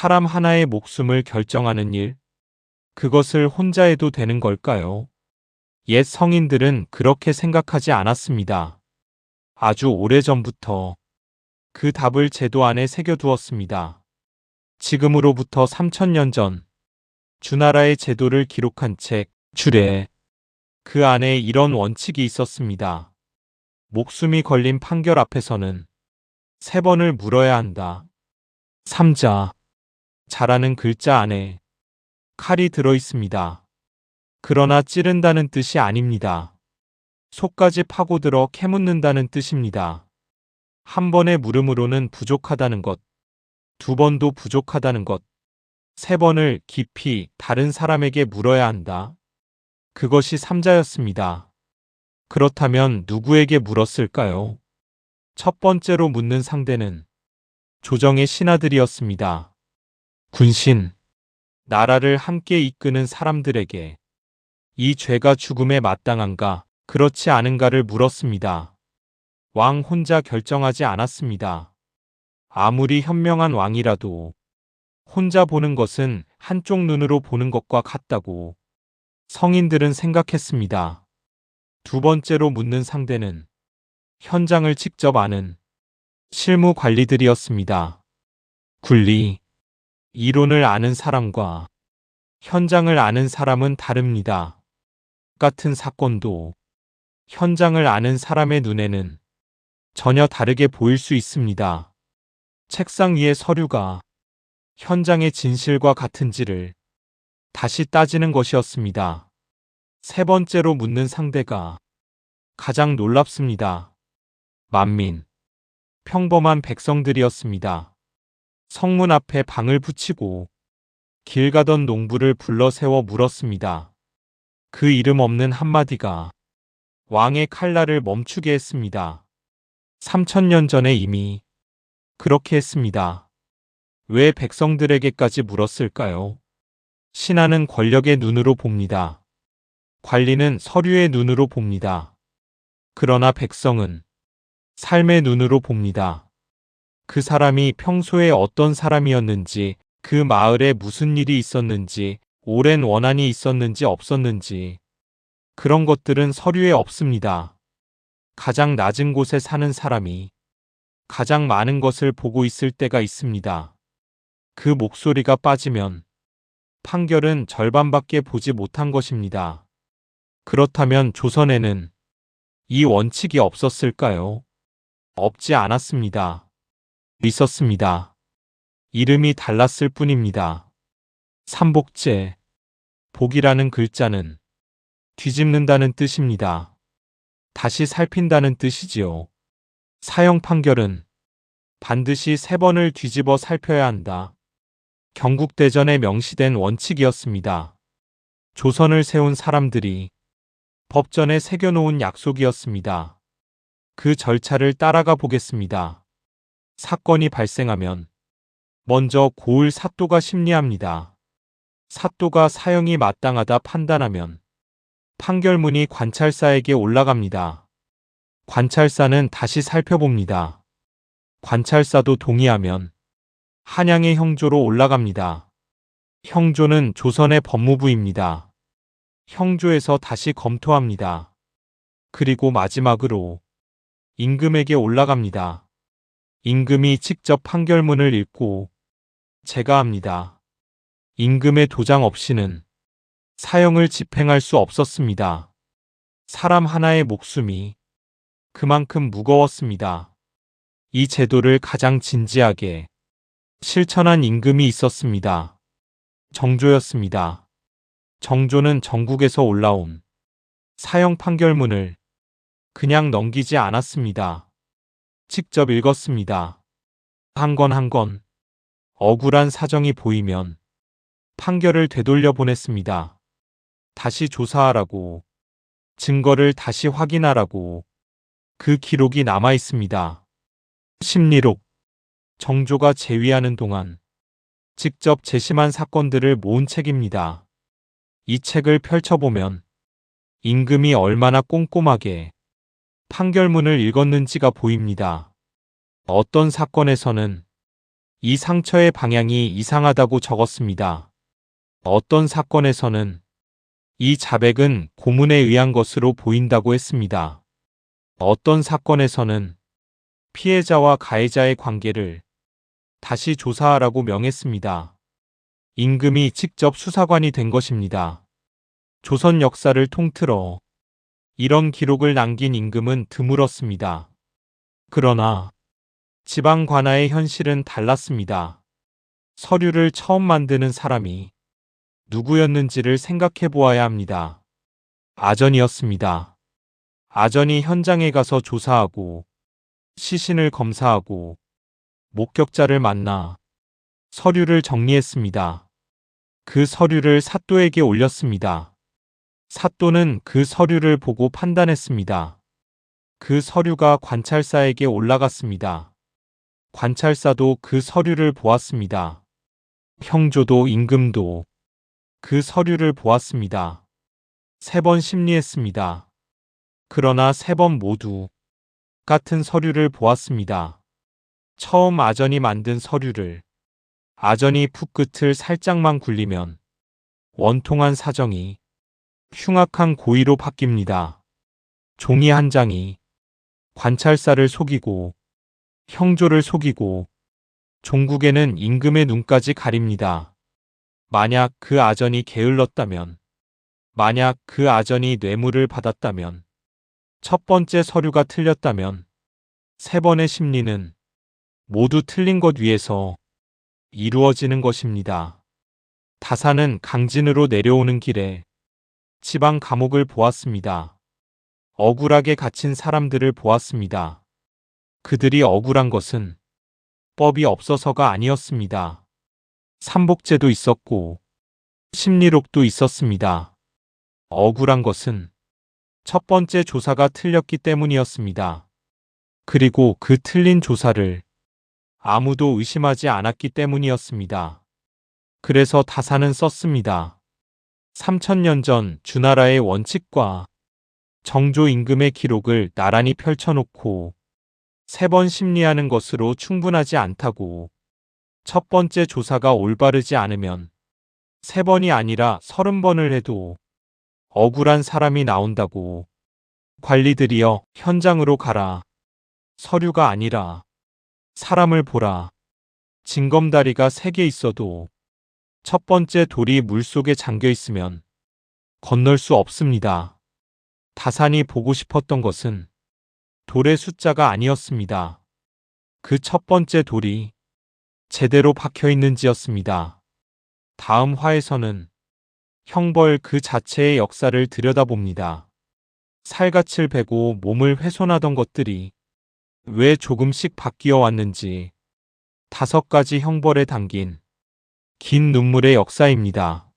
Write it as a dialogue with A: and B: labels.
A: 사람 하나의 목숨을 결정하는 일, 그것을 혼자 해도 되는 걸까요? 옛 성인들은 그렇게 생각하지 않았습니다. 아주 오래전부터 그 답을 제도 안에 새겨두었습니다. 지금으로부터 3000년 전, 주나라의 제도를 기록한 책, 주례. 그 안에 이런 원칙이 있었습니다. 목숨이 걸린 판결 앞에서는 3번을 물어야 한다. 삼자, 자라는 글자 안에 칼이 들어 있습니다. 그러나 찌른다는 뜻이 아닙니다. 속까지 파고들어 캐묻는다는 뜻입니다. 한 번의 물음으로는 부족하다는 것, 2번도 부족하다는 것, 3번을 깊이 다른 사람에게 물어야 한다. 그것이 삼자였습니다. 그렇다면 누구에게 물었을까요? 첫 번째로 묻는 상대는 조정의 신하들이었습니다. 군신, 나라를 함께 이끄는 사람들에게 이 죄가 죽음에 마땅한가, 그렇지 않은가를 물었습니다. 왕 혼자 결정하지 않았습니다. 아무리 현명한 왕이라도 혼자 보는 것은 한쪽 눈으로 보는 것과 같다고 성인들은 생각했습니다. 두 번째로 묻는 상대는 현장을 직접 아는 실무 관리들이었습니다. 군리, 이론을 아는 사람과 현장을 아는 사람은 다릅니다. 같은 사건도 현장을 아는 사람의 눈에는 전혀 다르게 보일 수 있습니다. 책상 위의 서류가 현장의 진실과 같은지를 다시 따지는 것이었습니다. 세 번째로 묻는 상대가 가장 놀랍습니다. 만민, 평범한 백성들이었습니다. 성문 앞에 방을 붙이고 길 가던 농부를 불러 세워 물었습니다. 그 이름 없는 한마디가 왕의 칼날을 멈추게 했습니다. 3000년 전에 이미 그렇게 했습니다. 왜 백성들에게까지 물었을까요? 신하는 권력의 눈으로 봅니다. 관리는 서류의 눈으로 봅니다. 그러나 백성은 삶의 눈으로 봅니다. 그 사람이 평소에 어떤 사람이었는지, 그 마을에 무슨 일이 있었는지, 오랜 원한이 있었는지 없었는지, 그런 것들은 서류에 없습니다. 가장 낮은 곳에 사는 사람이 가장 많은 것을 보고 있을 때가 있습니다. 그 목소리가 빠지면 판결은 절반밖에 보지 못한 것입니다. 그렇다면 조선에는 이 원칙이 없었을까요? 없지 않았습니다. 있었습니다. 이름이 달랐을 뿐입니다. 삼복제, 복이라는 글자는 뒤집는다는 뜻입니다. 다시 살핀다는 뜻이지요. 사형 판결은 반드시 3번을 뒤집어 살펴야 한다. 경국대전에 명시된 원칙이었습니다. 조선을 세운 사람들이 법전에 새겨놓은 약속이었습니다. 그 절차를 따라가 보겠습니다. 사건이 발생하면 먼저 고을 사또가 심리합니다. 사또가 사형이 마땅하다 판단하면 판결문이 관찰사에게 올라갑니다. 관찰사는 다시 살펴봅니다. 관찰사도 동의하면 한양의 형조로 올라갑니다. 형조는 조선의 법무부입니다. 형조에서 다시 검토합니다. 그리고 마지막으로 임금에게 올라갑니다. 임금이 직접 판결문을 읽고 제가합니다. 임금의 도장 없이는 사형을 집행할 수 없었습니다. 사람 하나의 목숨이 그만큼 무거웠습니다. 이 제도를 가장 진지하게 실천한 임금이 있었습니다. 정조였습니다. 정조는 전국에서 올라온 사형 판결문을 그냥 넘기지 않았습니다. 직접 읽었습니다. 한 건 한 건 억울한 사정이 보이면 판결을 되돌려 보냈습니다. 다시 조사하라고, 증거를 다시 확인하라고. 그 기록이 남아 있습니다. 심리록, 정조가 재위하는 동안 직접 재심한 사건들을 모은 책입니다. 이 책을 펼쳐보면 임금이 얼마나 꼼꼼하게 판결문을 읽었는지가 보입니다. 어떤 사건에서는 이 상처의 방향이 이상하다고 적었습니다. 어떤 사건에서는 이 자백은 고문에 의한 것으로 보인다고 했습니다. 어떤 사건에서는 피해자와 가해자의 관계를 다시 조사하라고 명했습니다. 임금이 직접 수사관이 된 것입니다. 조선 역사를 통틀어 이런 기록을 남긴 임금은 드물었습니다. 그러나 지방 관아의 현실은 달랐습니다. 서류를 처음 만드는 사람이 누구였는지를 생각해 보아야 합니다. 아전이었습니다. 아전이 현장에 가서 조사하고 시신을 검사하고 목격자를 만나 서류를 정리했습니다. 그 서류를 사또에게 올렸습니다. 사또는 그 서류를 보고 판단했습니다. 그 서류가 관찰사에게 올라갔습니다. 관찰사도 그 서류를 보았습니다. 형조도 임금도 그 서류를 보았습니다. 3번 심리했습니다. 그러나 3번 모두 같은 서류를 보았습니다. 처음 아전이 만든 서류를 아전이 풋끝을 살짝만 굴리면 원통한 사정이 흉악한 고의로 바뀝니다. 종이 한 장이 관찰사를 속이고 형조를 속이고 종국에는 임금의 눈까지 가립니다. 만약 그 아전이 게을렀다면, 만약 그 아전이 뇌물을 받았다면, 첫 번째 서류가 틀렸다면 3번의 심리는 모두 틀린 것 위에서 이루어지는 것입니다. 다사는 강진으로 내려오는 길에 지방 감옥을 보았습니다. 억울하게 갇힌 사람들을 보았습니다. 그들이 억울한 것은 법이 없어서가 아니었습니다. 삼복제도 있었고 심리록도 있었습니다. 억울한 것은 첫 번째 조사가 틀렸기 때문이었습니다. 그리고 그 틀린 조사를 아무도 의심하지 않았기 때문이었습니다. 그래서 다사는 썼습니다. 3000년 전 주나라의 원칙과 정조 임금의 기록을 나란히 펼쳐놓고 3번 심리하는 것으로 충분하지 않다고, 첫 번째 조사가 올바르지 않으면 3번이 아니라 30번을 해도 억울한 사람이 나온다고, 관리들이여 현장으로 가라. 서류가 아니라 사람을 보라. 징검다리가 3개 있어도 첫 번째 돌이 물속에 잠겨 있으면 건널 수 없습니다. 다산이 보고 싶었던 것은 돌의 숫자가 아니었습니다. 그 첫 번째 돌이 제대로 박혀 있는지였습니다. 다음 화에서는 형벌 그 자체의 역사를 들여다봅니다. 살갗을 베고 몸을 훼손하던 것들이 왜 조금씩 바뀌어 왔는지, 5가지 형벌에 담긴 긴 눈물의 역사입니다.